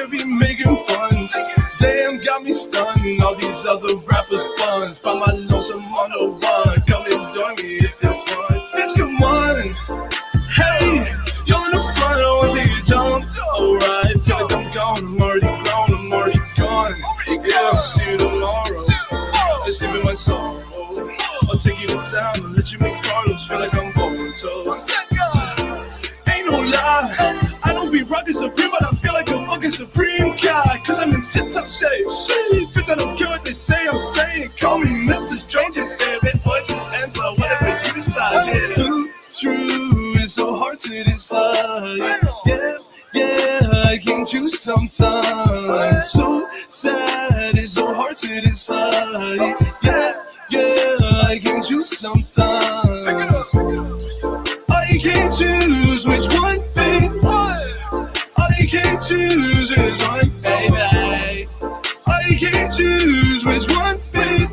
could be making fun. Damn, got me stunned. All these other rappers buns. By my lonesome on the run. Come and join me if you want. Bitch, come on. Hey, you're in the front, I wanna see you jump. Alright, feel like I'm gone. I'm already grown, I'm already gone. Yeah, see you tomorrow. Let's see me my soul. I'll take you to town, I'll let you make Carlos. Feel like I'm going to. Ain't no lie, I don't be rockin' Supreme, but I feel like a fucking Supreme guy. Cause I'm in tip-top shape. Bitch, I don't care what they say, I'm saying. Call me Mr. Stranger, baby. Or just answer whatever you decide. Yeah. Too true, it's so hard to decide. Yeah, I can't choose sometimes. So sad, it's so hard to decide. Yeah, I can't choose sometimes. I can't choose which one thing. I can't choose which one, baby. I can't choose which one thing.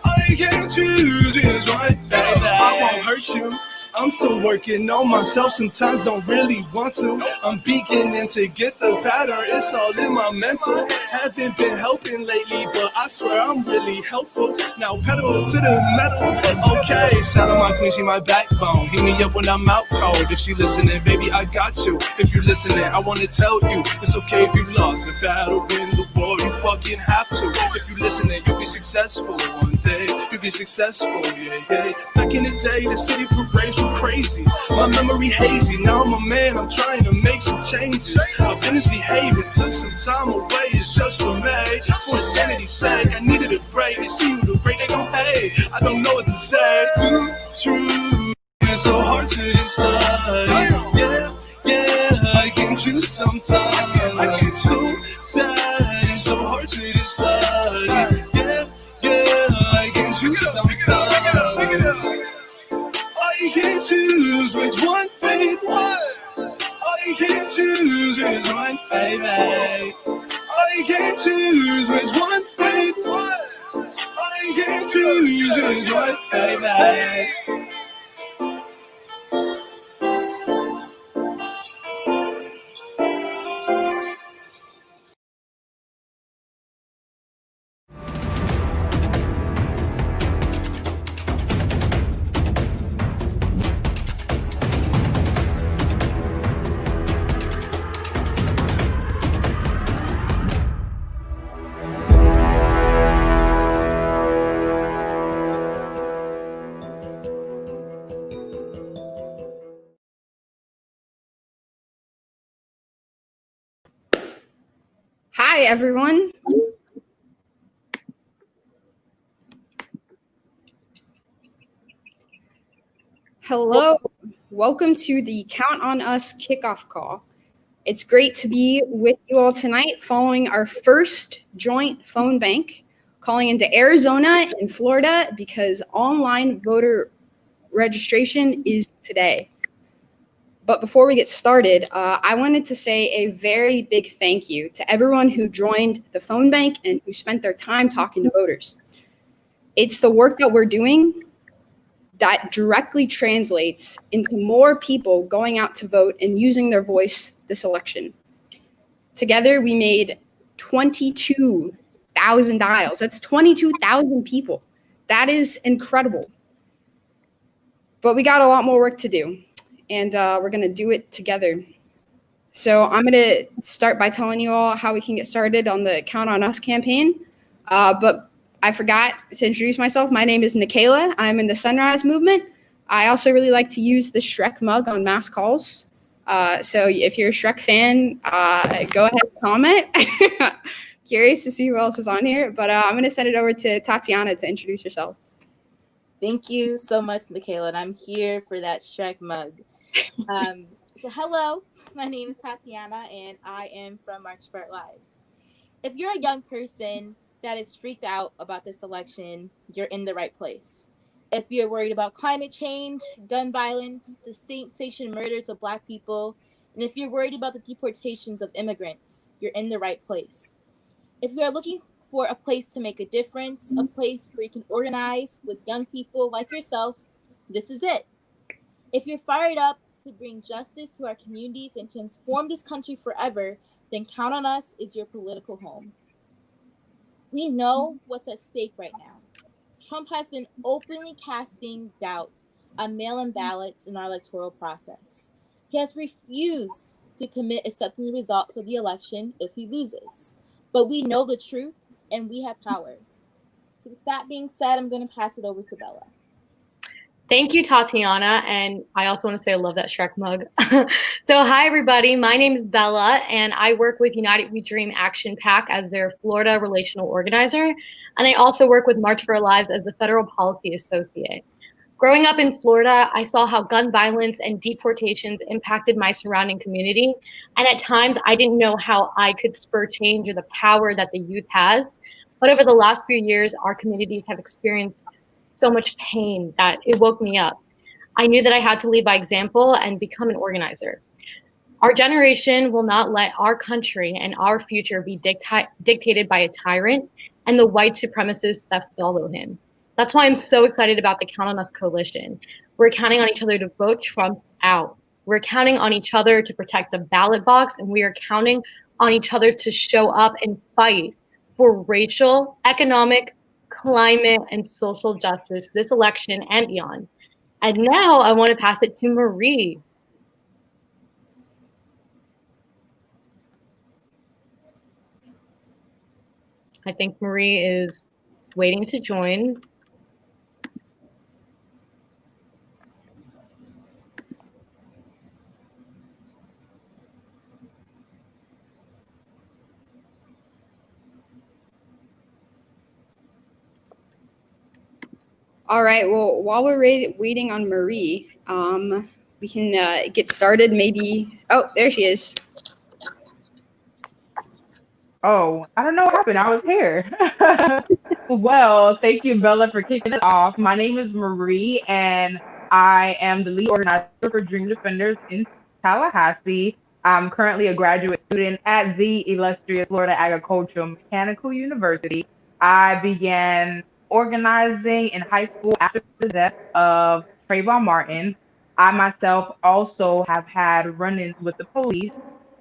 I can't choose which one, baby. I won't hurt you. I'm still working on myself, sometimes don't really want to. I'm beginning to get the pattern, it's all in my mental. Haven't been helping lately, but I swear I'm really helpful. Now pedal to the metal. Okay, shout out my queen, she my backbone. Hit me up when I'm out cold. If she listening, baby, I got you. If you're listening, I wanna tell you, it's okay if you lost the battle, win the war, you fucking have to. If you listening, you'll be successful one day. You'll be successful, yeah. Back in the day, the city parades were crazy. My memory hazy, now I'm a man, I'm trying to make some changes. I've been misbehaving, took some time away, it's just for me. For insanity's sake, I needed a break. They see you the rate they gon' pay. I don't know what to say. Too true, it's so hard to decide. Yeah, I can choose sometimes. So sad, it's so hard to decide. Yeah, I can choose sometimes. I can't choose which one, babe. I can't choose which one, baby. I can't choose which one, babe. I can't choose which one, baby. Hi, everyone. Hello. Welcome to the Count on Us kickoff call. It's great to be with you all tonight following our first joint phone bank, calling into Arizona and Florida because online voter registration is today. But before we get started, I wanted to say a very big thank you to everyone who joined the phone bank and who spent their time talking to voters. It's the work that we're doing that directly translates into more people going out to vote and using their voice this election. Together, we made 22,000 dials. That's 22,000 people. That is incredible. But we got a lot more work to do, and we're going to do it together. So I'm going to start by telling you all how we can get started on the Count on Us campaign. But I forgot to introduce myself. My name is Nikayla. I'm in the Sunrise Movement. I also really like to use the Shrek mug on mass calls. So if you're a Shrek fan, go ahead and comment. Curious to see who else is on here. But I'm going to send it over to Tatiana to introduce herself. Thank you so much, Nikayla. And I'm here for that Shrek mug. So hello, my name is Tatiana, and I am from March for Our Lives. If you're a young person that is freaked out about this election, you're in the right place. If you're worried about climate change, gun violence, the state-sanctioned murders of Black people, and if you're worried about the deportations of immigrants, you're in the right place. If you are looking for a place to make a difference, a place where you can organize with young people like yourself, this is it. If you're fired up to bring justice to our communities and transform this country forever, then Count on Us is your political home. We know what's at stake right now. Trump has been openly casting doubt on mail-in ballots in our electoral process. He has refused to commit accepting the results of the election if he loses. But we know the truth, and we have power. So with that being said, I'm going to pass it over to Bella. Thank you, Tatiana. And I also want to say I love that Shrek mug. So hi, everybody. My name is Bella, and I work with United We Dream Action PAC as their Florida relational organizer. And I also work with March for Our Lives as the federal policy associate. Growing up in Florida, I saw how gun violence and deportations impacted my surrounding community. And at times, I didn't know how I could spur change or the power that the youth has. But over the last few years, our communities have experienced so much pain that it woke me up. I knew that I had to lead by example and become an organizer. Our generation will not let our country and our future be dictated by a tyrant and the white supremacists that follow him. That's why I'm so excited about the Count on Us coalition. We're counting on each other to vote Trump out. We're counting on each other to protect the ballot box, and we are counting on each other to show up and fight for racial, economic, climate, and social justice this election and beyond. And now I want to pass it to Marie. I think Marie is waiting to join. All right. Well, while we're waiting on Marie, we can get started. Maybe. Oh, there she is. Oh, I don't know what happened. I was here. Well, thank you, Bella, for kicking it off. My name is Marie, and I am the lead organizer for Dream Defenders in Tallahassee. I'm currently a graduate student at the illustrious Florida Agricultural Mechanical University. I began organizing in high school after the death of Trayvon Martin. I myself also have had run-ins with the police,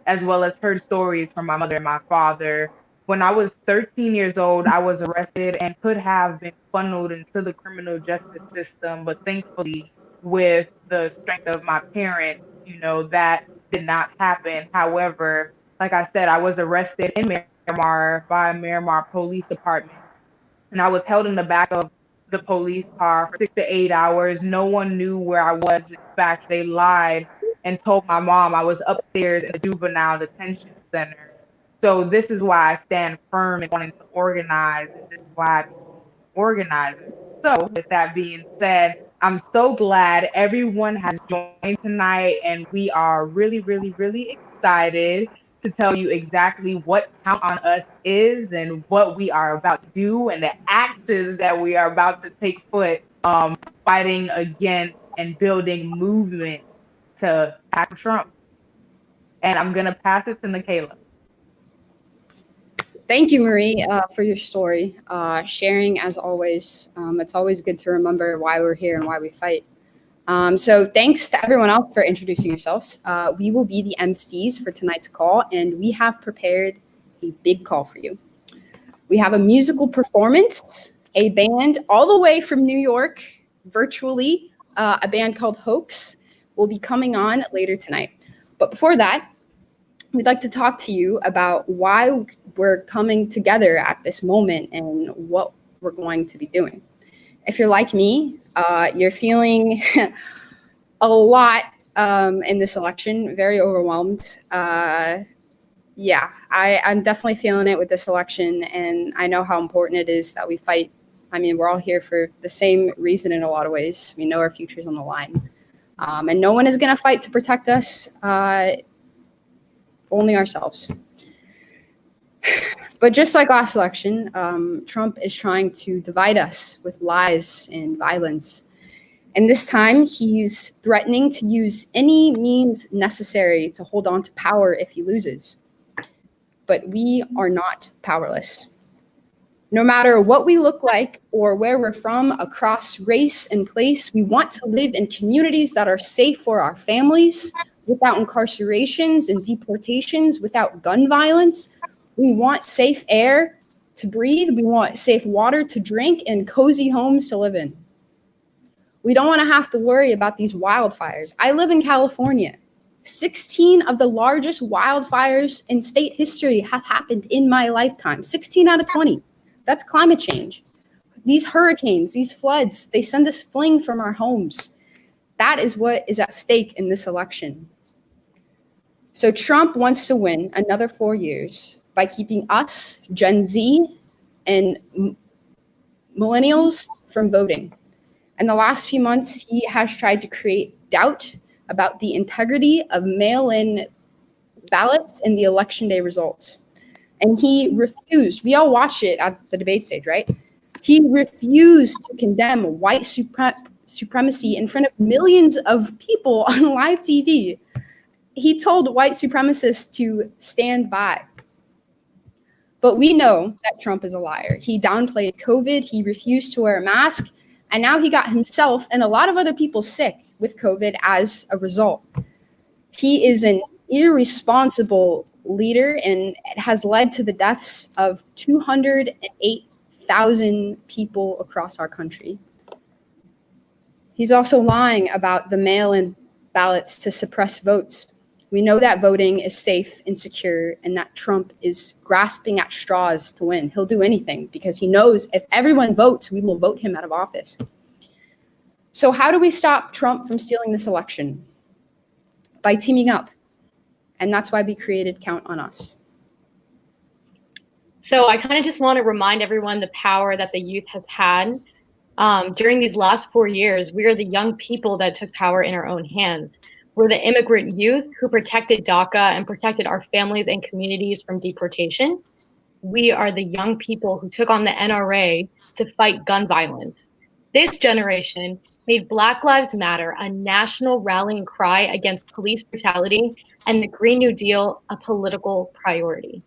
as well as heard stories from my mother and my father. When I was 13 years old, I was arrested and could have been funneled into the criminal justice system, but thankfully, with the strength of my parents, that did not happen. However, like I said, I was arrested in Miramar by Miramar Police Department, and I was held in the back of the police car for 6 to 8 hours. No one knew where I was. In fact, they lied and told my mom I was upstairs in the juvenile detention center. So this is why I stand firm in wanting to organize, and this is why I became an organizer. So with that being said, I'm so glad everyone has joined tonight, and we are really, really, really excited to tell you exactly what Count on Us is and what we are about to do and the actions that we are about to take foot fighting against and building movement to tackle Trump. And I'm going to pass it to Nikayla. Thank you, Marie, for your story. Sharing, as always. It's always good to remember why we're here and why we fight. So thanks to everyone else for introducing yourselves. We will be the MCs for tonight's call, and we have prepared a big call for you. We have a musical performance, a band all the way from New York, virtually, a band called Hoax will be coming on later tonight. But before that, we'd like to talk to you about why we're coming together at this moment and what we're going to be doing. If you're like me, you're feeling a lot in this election, very overwhelmed. I'm definitely feeling it with this election, and I know how important it is that we fight. I mean, we're all here for the same reason in a lot of ways. We know our future's on the line. And no one is going to fight to protect us, only ourselves. But just like last election, Trump is trying to divide us with lies and violence. And this time, he's threatening to use any means necessary to hold on to power if he loses. But we are not powerless. No matter what we look like or where we're from, across race and place, we want to live in communities that are safe for our families, without incarcerations and deportations, without gun violence. We want safe air to breathe. We want safe water to drink and cozy homes to live in. We don't want to have to worry about these wildfires. I live in California. 16 of the largest wildfires in state history have happened in my lifetime. 16 out of 20. That's climate change. These hurricanes, these floods, they send us fleeing from our homes. That is what is at stake in this election. So Trump wants to win another 4 years by keeping us, Gen Z, and millennials from voting. In the last few months, he has tried to create doubt about the integrity of mail-in ballots and the election day results. And he refused, we all watched it at the debate stage, right? He refused to condemn white supremacy in front of millions of people on live TV. He told white supremacists to stand by. But we know that Trump is a liar. He downplayed COVID, he refused to wear a mask, and now he got himself and a lot of other people sick with COVID as a result. He is an irresponsible leader, and it has led to the deaths of 208,000 people across our country. He's also lying about the mail-in ballots to suppress votes. We know that voting is safe and secure and that Trump is grasping at straws to win. He'll do anything because he knows if everyone votes, we will vote him out of office. So how do we stop Trump from stealing this election? By teaming up. And that's why we created Count on Us. So I kind of just want to remind everyone the power that the youth has had. During these last 4 years, we are the young people that took power in our own hands. We're the immigrant youth who protected DACA and protected our families and communities from deportation. We are the young people who took on the NRA to fight gun violence. This generation made Black Lives Matter a national rallying cry against police brutality and the Green New Deal a political priority.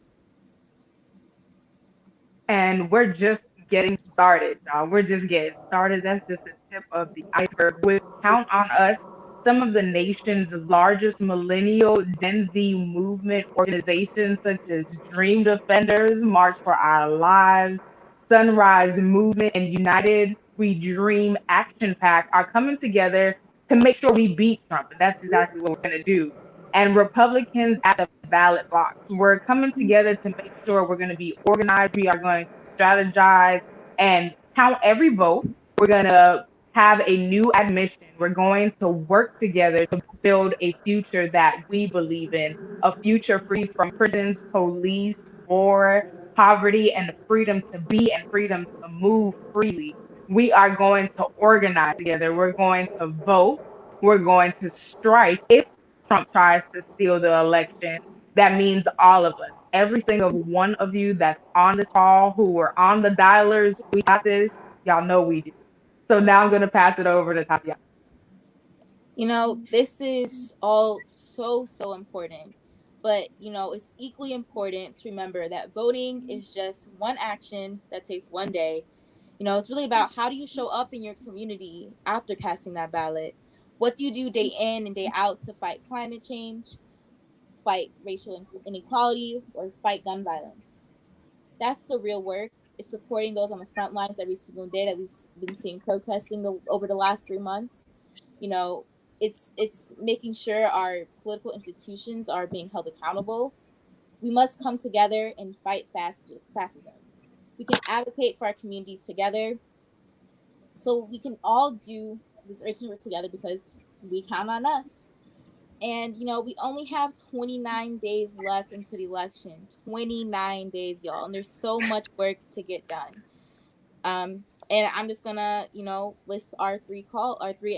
And we're just getting started, y'all. We're just getting started. That's just the tip of the iceberg. With Count on Us, some of the nation's largest millennial Gen Z movement organizations, such as Dream Defenders, March for Our Lives, Sunrise Movement, and United We Dream Action Pack, are coming together to make sure we beat Trump. And that's exactly what we're going to do. And Republicans at the ballot box, we're coming together to make sure we're going to be organized. We are going to strategize and count every vote. We're going to have a new admission. We're going to work together to build a future that we believe in, a future free from prisons, police, war, poverty, and the freedom to be and freedom to move freely. We are going to organize together. We're going to vote. We're going to strike. If Trump tries to steal the election, that means all of us. Every single one of you that's on this call, who were on the dialers, we got this. Y'all know we do. So now I'm going to pass it over to Tatiana. You know, this is all so important. But, you know, it's equally important to remember that voting is just one action that takes one day. You know, it's really about how do you show up in your community after casting that ballot? What do you do day in and day out to fight climate change, fight racial inequality, or fight gun violence? That's the real work. It's supporting those on the front lines every single day that we've been seeing protesting over the last 3 months. You know, it's making sure our political institutions are being held accountable. We must come together and fight fascism. We can advocate for our communities together. So we can all do this urgent work together because we count on us. And, you know, we only have 29 days left into the election. 29 days, y'all. And there's so much work to get done. And I'm just going to, you know, list our three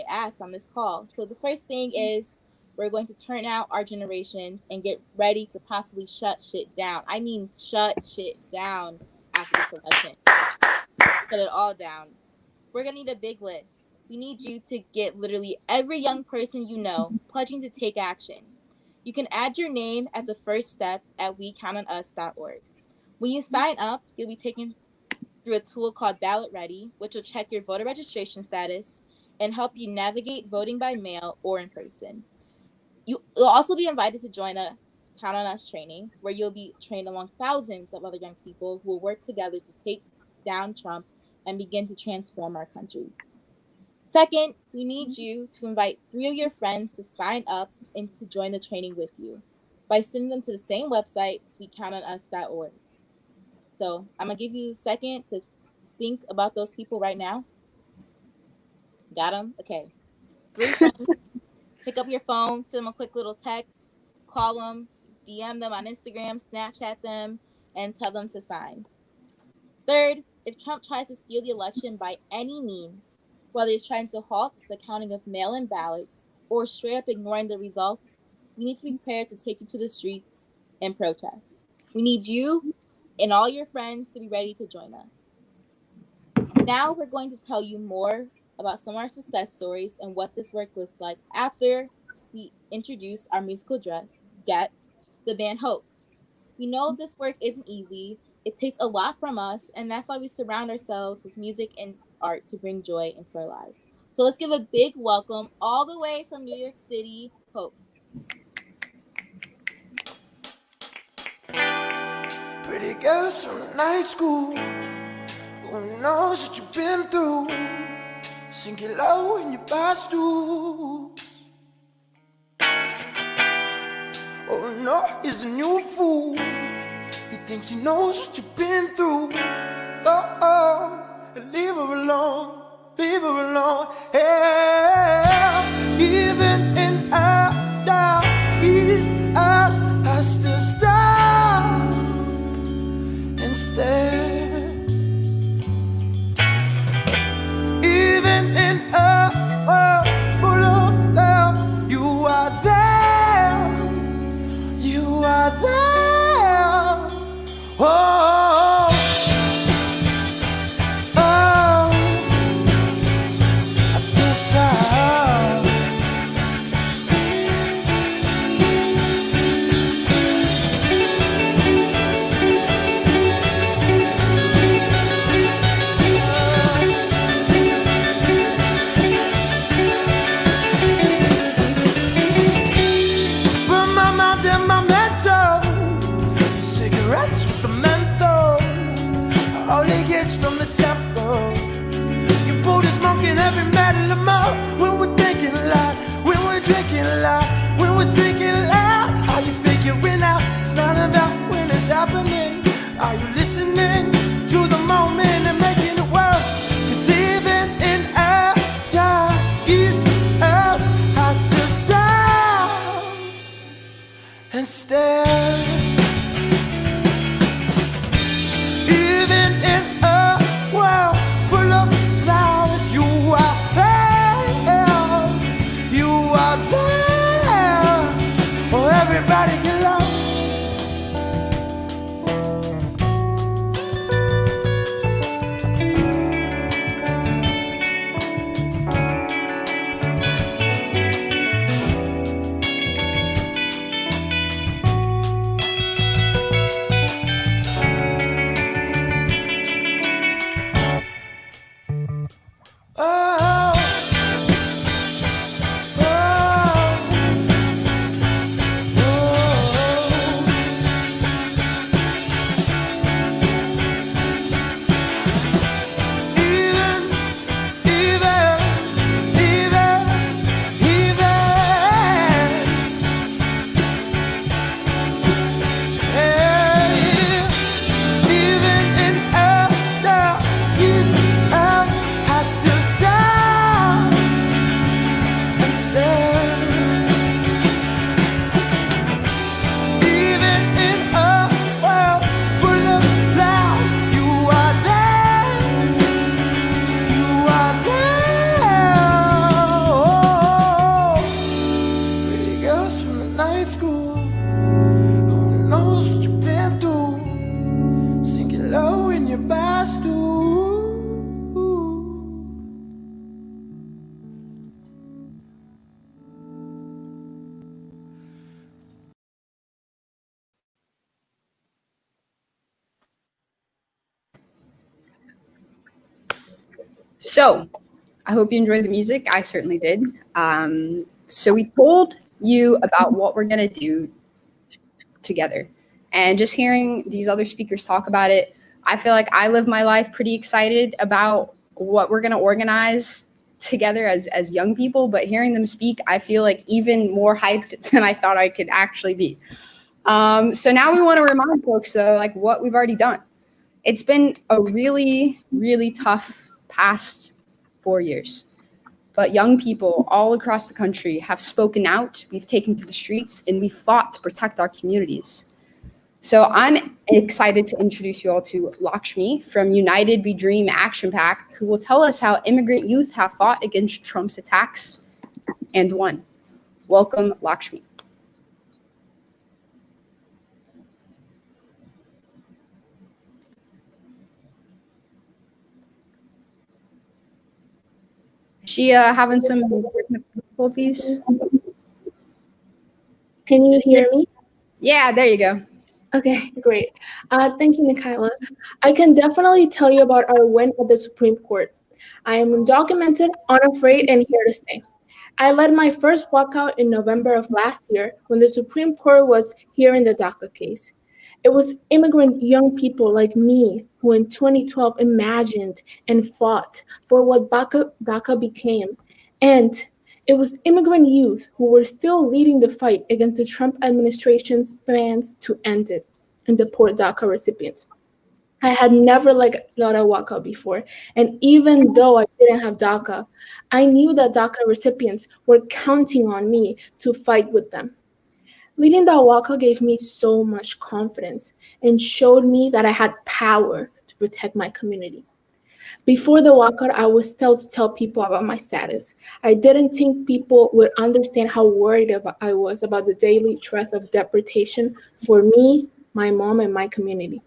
asks on this call. So the first thing is we're going to turn out our generations and get ready to possibly shut shit down. I mean, shut shit down after this election. Shut it all down. We're going to need a big list. We need you to get literally every young person you know pledging to take action. You can add your name as a first step at wecountonus.org. When you sign up, you'll be taken through a tool called Ballot Ready, which will check your voter registration status and help you navigate voting by mail or in person. You'll also be invited to join a Count on Us training, where you'll be trained among thousands of other young people who will work together to take down Trump and begin to transform our country. Second, we need you to invite 3 of your friends to sign up and to join the training with you by sending them to the same website, wecountonus.org. So I'm going to give you a second to think about those people right now. Got them? Okay. 3 friends. Pick up your phone, send them a quick little text, call them, DM them on Instagram, Snapchat them, and tell them to sign. Third, if Trump tries to steal the election by any means, whether he's trying to halt the counting of mail-in ballots or straight up ignoring the results, we need to be prepared to take you to the streets and protest. We need you and all your friends to be ready to join us. Now we're going to tell you more about some of our success stories and what this work looks like after we introduce our musical guests, the band Hoax. We know this work isn't easy. It takes a lot from us, and that's why we surround ourselves with music and art to bring joy into our lives. So let's give a big welcome all the way from New York City, Hoax. Pretty girls from the night school, who knows what you've been through? Sink it low in your bar stool. Oh no, he's a new fool. He thinks he knows what you've been through. Oh, leave her alone, leave her alone. Hey, even in our darkest hours, I still stop and stare. Even in a world full of love, you are there. You are there. Oh, oh, I still stop. Burn my mouth and my mental, cigarettes with the menthol, all he gets from the temple. You put his monk in every metal of mouth. When we're thinking loud, when we're drinking loud, when we're singing loud, are you figuring out it's not about when it's happening? Are you listening to the moment and making it work? 'Cause even in our darkest hours, I still stop and stare. Even in a world full of flowers, you are there. You are there. Oh, everybody get lost. Oh, So, I hope you enjoyed the music. I certainly did. So we told you about what we're going to do together. And just hearing these other speakers talk about it, I feel like I live my life pretty excited about what we're going to organize together as young people. But hearing them speak, I feel like even more hyped than I thought I could actually be. So now we want to remind folks, though, like what we've already done. It's been a really, really tough past 4 years. But young people all across the country have spoken out, we've taken to the streets, and we fought to protect our communities. So I'm excited to introduce you all to Lakshmi from United We Dream Action Pack, who will tell us how immigrant youth have fought against Trump's attacks and won. Welcome, Lakshmi. Is she having some technical difficulties? Can you hear me? Yeah, there you go. Okay, great. Thank you, Michaela. I can definitely tell you about our win at the Supreme Court. I am undocumented, unafraid, and here to stay. I led my first walkout in November of last year when the Supreme Court was hearing the DACA case. It was immigrant young people like me who in 2012 imagined and fought for what DACA became. And it was immigrant youth who were still leading the fight against the Trump administration's plans to end it and deport DACA recipients. I had never led a walkout before, and even though I didn't have DACA, I knew that DACA recipients were counting on me to fight with them. Leading that walkout gave me so much confidence and showed me that I had power to protect my community. Before the walkout, I was still to tell people about my status. I didn't think people would understand how worried I was about the daily threat of deportation for me, my mom, and my community.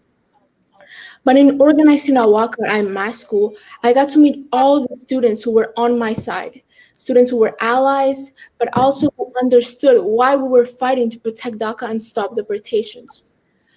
But in organizing a walkout at my school, I got to meet all the students who were on my side, students who were allies, but also who understood why we were fighting to protect DACA and stop deportations.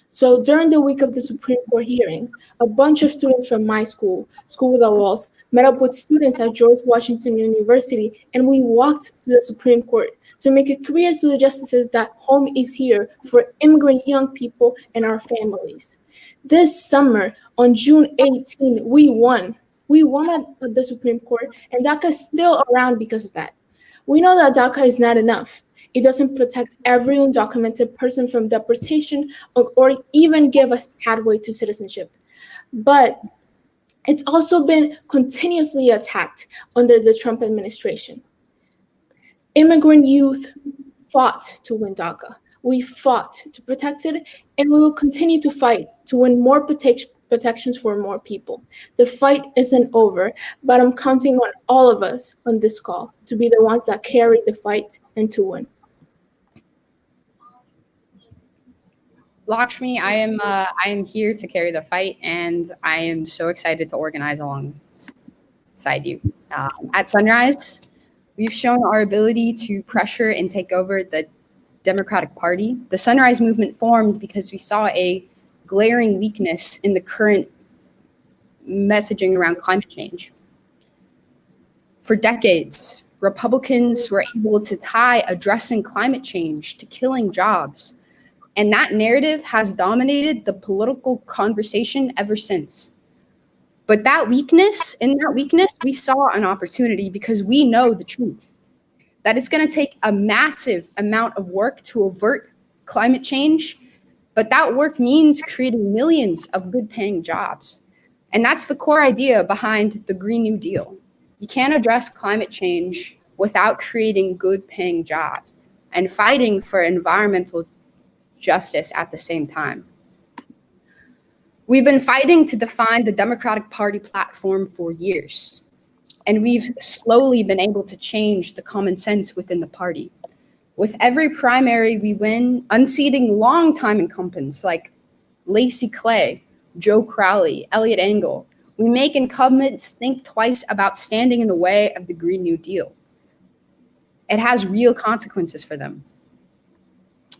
So during the week of the Supreme Court hearing, a bunch of students from my school, School Without Walls, met up with students at George Washington University, and we walked to the Supreme Court to make it clear to the justices that home is here for immigrant young people and our families. This summer, on June 18, we won. We won at the Supreme Court, and DACA is still around because of that. We know that DACA is not enough. It doesn't protect every undocumented person from deportation or even give us pathway to citizenship. But it's also been continuously attacked under the Trump administration. Immigrant youth fought to win DACA. We fought to protect it, and we will continue to fight to win more protections for more people. The fight isn't over, but I'm counting on all of us on this call to be the ones that carry the fight and to win. Lakshmi, I am here to carry the fight, and I am so excited to organize alongside you. At Sunrise, we've shown our ability to pressure and take over the Democratic Party. The Sunrise Movement formed because we saw a glaring weakness in the current messaging around climate change. For decades, Republicans were able to tie addressing climate change to killing jobs. And that narrative has dominated the political conversation ever since. But in that weakness, we saw an opportunity because we know the truth, that it's going to take a massive amount of work to avert climate change. But that work means creating millions of good paying jobs. And that's the core idea behind the Green New Deal. You can't address climate change without creating good paying jobs and fighting for environmental justice at the same time. We've been fighting to define the Democratic Party platform for years, and we've slowly been able to change the common sense within the party. With every primary we win, unseating longtime incumbents like Lacey Clay, Joe Crowley, Elliot Engel, we make incumbents think twice about standing in the way of the Green New Deal. It has real consequences for them.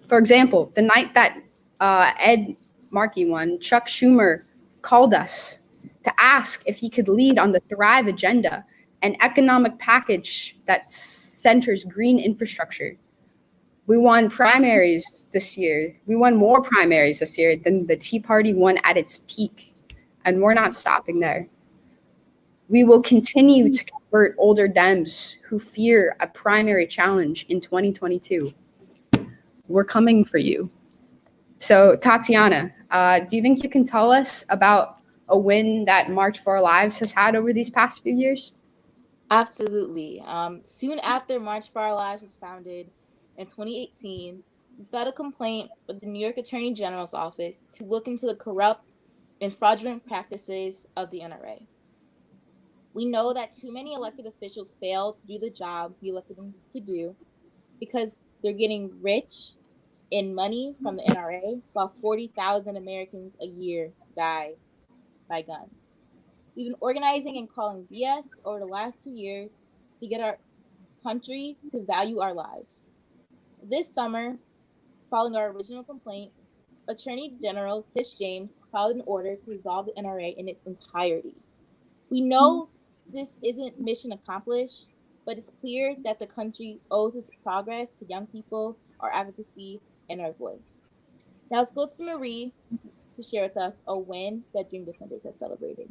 For example, the night that Ed Markey won, Chuck Schumer called us to ask if he could lead on the Thrive agenda, an economic package that centers green infrastructure. We won primaries this year. We won more primaries this year than the Tea Party won at its peak. And we're not stopping there. We will continue to convert older Dems who fear a primary challenge in 2022. We're coming for you. So, Tatiana, do you think you can tell us about a win that March for Our Lives has had over these past few years? Absolutely. Soon after March for Our Lives was founded in 2018, we filed a complaint with the New York Attorney General's office to look into the corrupt and fraudulent practices of the NRA. We know that too many elected officials fail to do the job we elected them to do because they're getting rich in money from the NRA while 40,000 Americans a year die by guns. We've been organizing and calling BS over the last 2 years to get our country to value our lives. This summer, following our original complaint, Attorney General Tish James filed an order to dissolve the NRA in its entirety. We know this isn't mission accomplished, but it's clear that the country owes its progress to young people, our advocacy, and our voice. Now let's go to Marie to share with us a win that Dream Defenders has celebrated.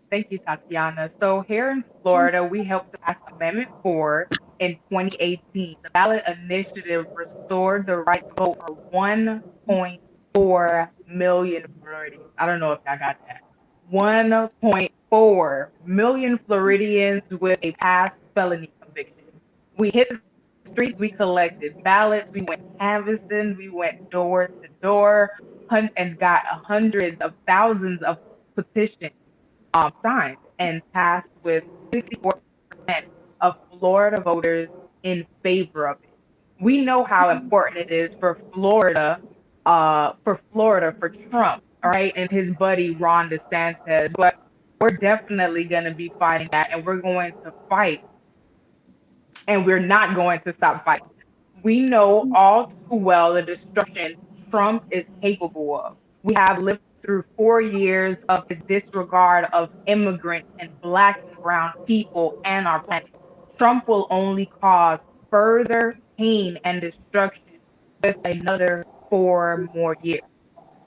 Thank you, Tatiana. So here in Florida, we helped to pass Amendment 4 in 2018. The ballot initiative restored the right to vote for 1.4 million Floridians. I don't know if I got that. 1.4 million Floridians with a past felony conviction. We hit the streets, we collected ballots, we went canvassing, we went door to door, and got hundreds of thousands of petitions signed and passed with 64% of Florida voters in favor of it. We know how important it is for Florida, for Trump, all right, and his buddy Ron DeSantis. But we're definitely going to be fighting that, and we're going to fight, and we're not going to stop fighting. We know all too well the destruction Trump is capable of. We have lived through 4 years of his disregard of immigrants and Black and brown people and our planet. Trump will only cause further pain and destruction with another 4 more years.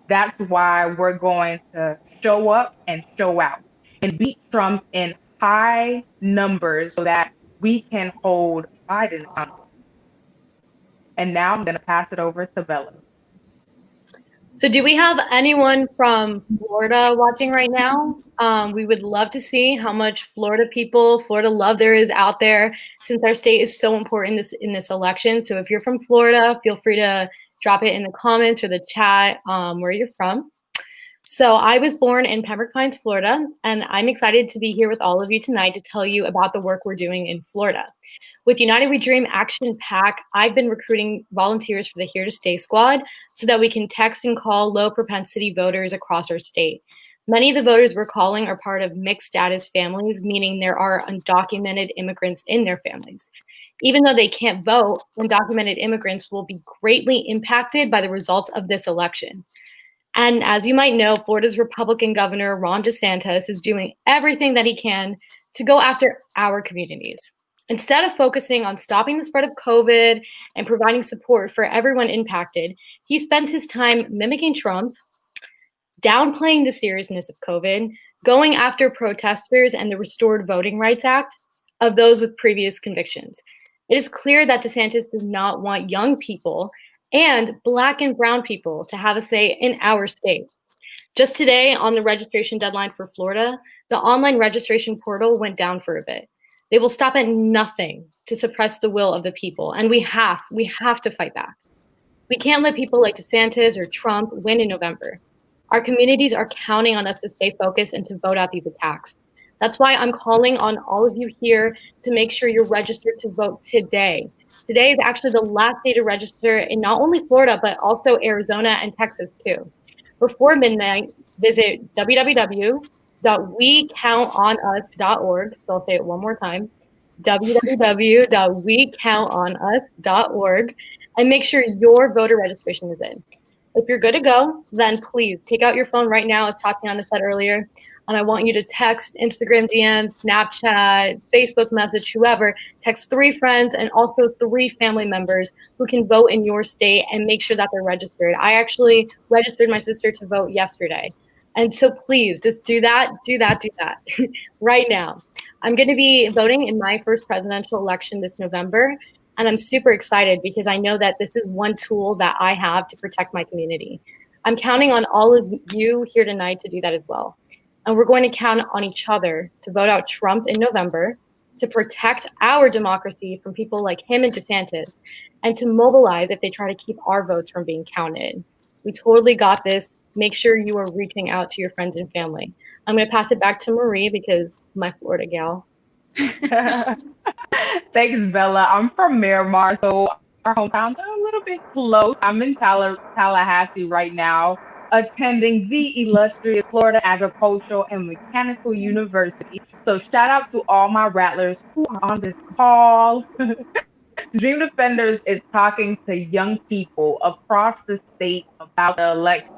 That's why we're going to show up and show out and beat Trump in high numbers so that we can hold Biden accountable. And now I'm going to pass it over to Bella. So do we have anyone from Florida watching right now? We would love to see how much Florida love there is out there, since our state is so important in this election. So if you're from Florida, feel free to drop it in the comments or the chat where you're from. So I was born in Pembroke Pines, Florida, and I'm excited to be here with all of you tonight to tell you about the work we're doing in Florida. With United We Dream Action PAC, I've been recruiting volunteers for the Here to Stay squad so that we can text and call low propensity voters across our state. Many of the voters we're calling are part of mixed status families, meaning there are undocumented immigrants in their families. Even though they can't vote, undocumented immigrants will be greatly impacted by the results of this election. And as you might know, Florida's Republican Governor, Ron DeSantis, is doing everything that he can to go after our communities. Instead of focusing on stopping the spread of COVID and providing support for everyone impacted, he spends his time mimicking Trump, downplaying the seriousness of COVID, going after protesters and the Restored Voting Rights Act of those with previous convictions. It is clear that DeSantis does not want young people and Black and brown people to have a say in our state. Just today, on the registration deadline for Florida, the online registration portal went down for a bit. They will stop at nothing to suppress the will of the people, and we have to fight back. We can't let people like DeSantis or Trump win in November. Our communities are counting on us to stay focused and to vote out these attacks. That's why I'm calling on all of you here to make sure you're registered to vote today. Today is actually the last day to register in not only Florida, but also Arizona and Texas too. Before midnight, visit www.wecountonus.org. So I'll say it one more time, www.wecountonus.org, and make sure your voter registration is in. If you're good to go, then please take out your phone right now, as Tatiana said earlier. And I want you to text, Instagram DM, Snapchat, Facebook message, whoever, text 3 friends and also 3 family members who can vote in your state and make sure that they're registered. I actually registered my sister to vote yesterday. And so please just do that right now. I'm going to be voting in my first presidential election this November. And I'm super excited because I know that this is one tool that I have to protect my community. I'm counting on all of you here tonight to do that as well. And we're going to count on each other to vote out Trump in November, to protect our democracy from people like him and DeSantis, and to mobilize if they try to keep our votes from being counted. We totally got this. Make sure you are reaching out to your friends and family. I'm going to pass it back to Marie because my Florida gal. Thanks, Bella. I'm from Miramar, so our hometowns are a little bit close. I'm in Tallahassee right now, attending the illustrious Florida Agricultural and Mechanical University. So shout out to all my rattlers who are on this call. Dream Defenders is talking to young people across the state about the election.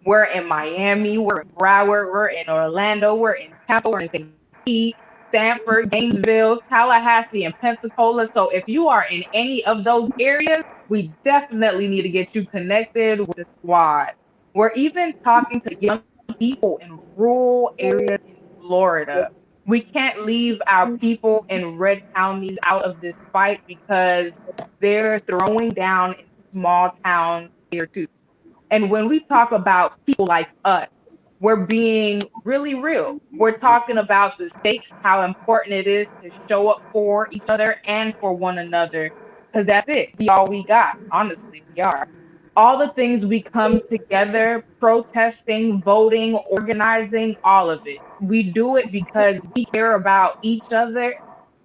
We're in Miami, we're in Broward, we're in Orlando, we're in Tampa, we're in St. Pete, Sanford, Gainesville, Tallahassee, and Pensacola. So if you are in any of those areas, we definitely need to get you connected with the squad. We're even talking to young people in rural areas in Florida. We can't leave our people in red counties out of this fight because they're throwing down in small towns here too. And when we talk about people like us, we're being really real. We're talking about the stakes, how important it is to show up for each other and for one another. Because that's it. We all we got. Honestly, we are. All the things we come together, protesting, voting, organizing, all of it. We do it because we care about each other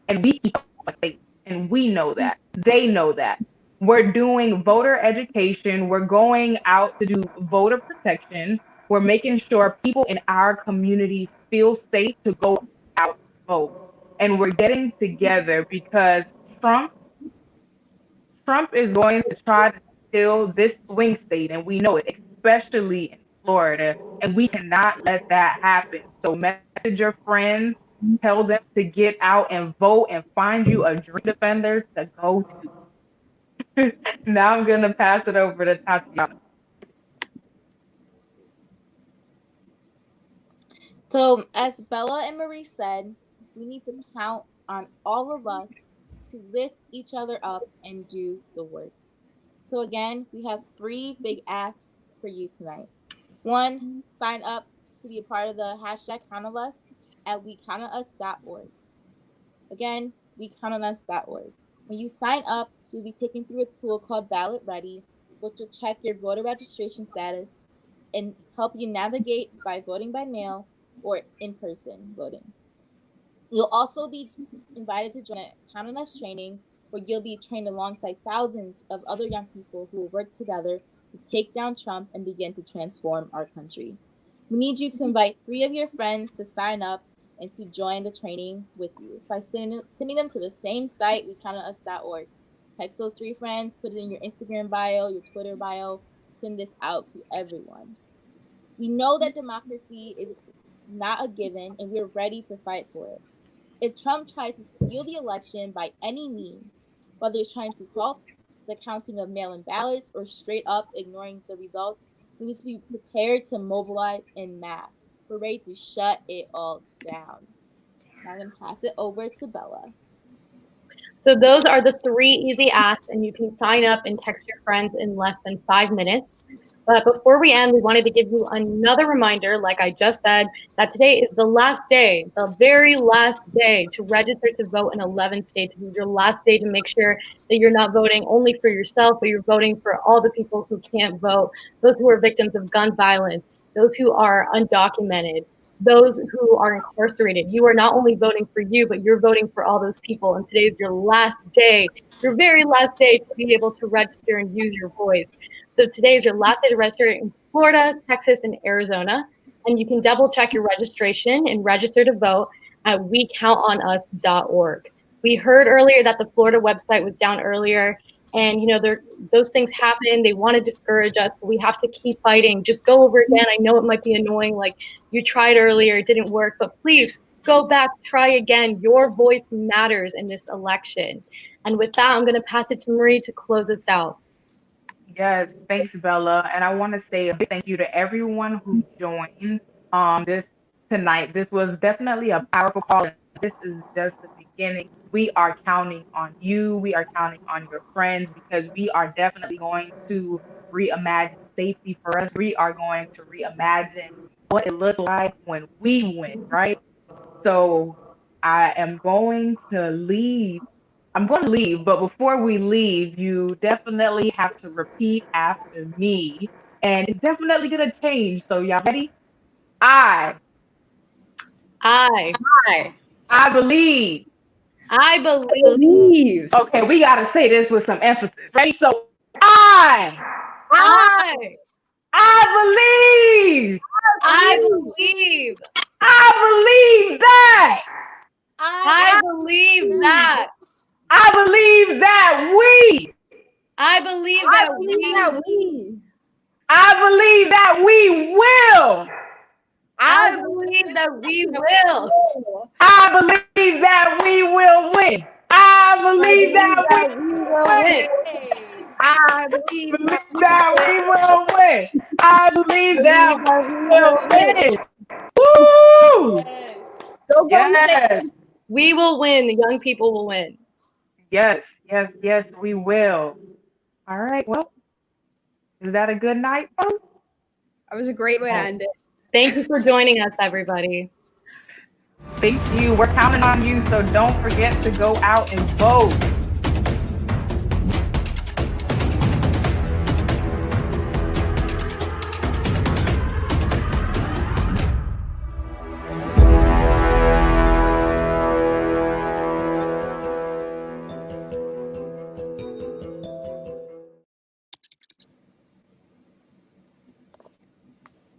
and we keep us safe. And we know that. They know that. We're doing voter education. We're going out to do voter protection. We're making sure people in our communities feel safe to go out and vote. And we're getting together because Trump Trump is going to try to steal this swing state, and we know it, especially in Florida, and we cannot let that happen. So message your friends, tell them to get out and vote and find you a dream defender to go to. Now I'm going to pass it over to Tatiana. So, as Bella and Marie said, we need to count on all of us to lift each other up and do the work. So, again, we have 3 big asks for you tonight. 1, sign up to be a part of the hashtag Count of Us at wecountonus.org. Again, wecountonus.org. When you sign up, you'll be taken through a tool called Ballot Ready, which will check your voter registration status and help you navigate by voting by mail or in-person voting. You'll also be invited to join a Count on Us training where you'll be trained alongside thousands of other young people who will work together to take down Trump and begin to transform our country. We need you to invite 3 of your friends to sign up and to join the training with you by sending them to the same site, wecountonus.org. Text those 3 friends, put it in your Instagram bio, your Twitter bio, send this out to everyone. We know that democracy is not a given, and we're ready to fight for it. If Trump tries to steal the election by any means, whether it's trying to halt the counting of mail-in ballots or straight up ignoring the results, we need to be prepared to mobilize en masse. We're ready to shut it all down. Now I'm going to pass it over to Bella. So those are the 3 easy asks, and you can sign up and text your friends in less than 5 minutes. But before we end, we wanted to give you another reminder, like I just said, that today is the last day, the very last day to register to vote in 11 states. This is your last day to make sure that you're not voting only for yourself, but you're voting for all the people who can't vote, those who are victims of gun violence, those who are undocumented, those who are incarcerated. You are not only voting for you, but you're voting for all those people. And today is your last day, your very last day to be able to register and use your voice. So today is your last day to register in Florida, Texas, and Arizona. And you can double check your registration and register to vote at wecountonus.org. We heard earlier that the Florida website was down earlier. And, those things happen. They want to discourage us, but we have to keep fighting. Just go over again. I know it might be annoying. Like you tried earlier, it didn't work, but please go back, try again. Your voice matters in this election. And with that, I'm going to pass it to Marie to close us out. Yes, thanks, Bella. And I want to say a big thank you to everyone who joined this tonight. This was definitely a powerful call. And this is just the beginning. We are counting on you. We are counting on your friends because we are definitely going to reimagine safety for us. We are going to reimagine what it looked like when we went, right? So I am going to leave. I'm going to leave, but before we leave, you definitely have to repeat after me. And it's definitely going to change. So y'all ready? I I believe. Believe. Okay, we got to say this with some emphasis, right? So I believe. I believe. I believe that. I believe that. I believe that we. I believe that we. I believe that we will. I believe that we will. I believe that we will win. I believe that we will win. I believe That we will win. I believe that we will win. Woo! Go Yes. We will win. The young people will win. Yes, yes, yes, we will. All right, well, is that a good night, folks? That was a great way to end it. Thank you for joining us, everybody. Thank you. We're counting on you, so don't forget to go out and vote.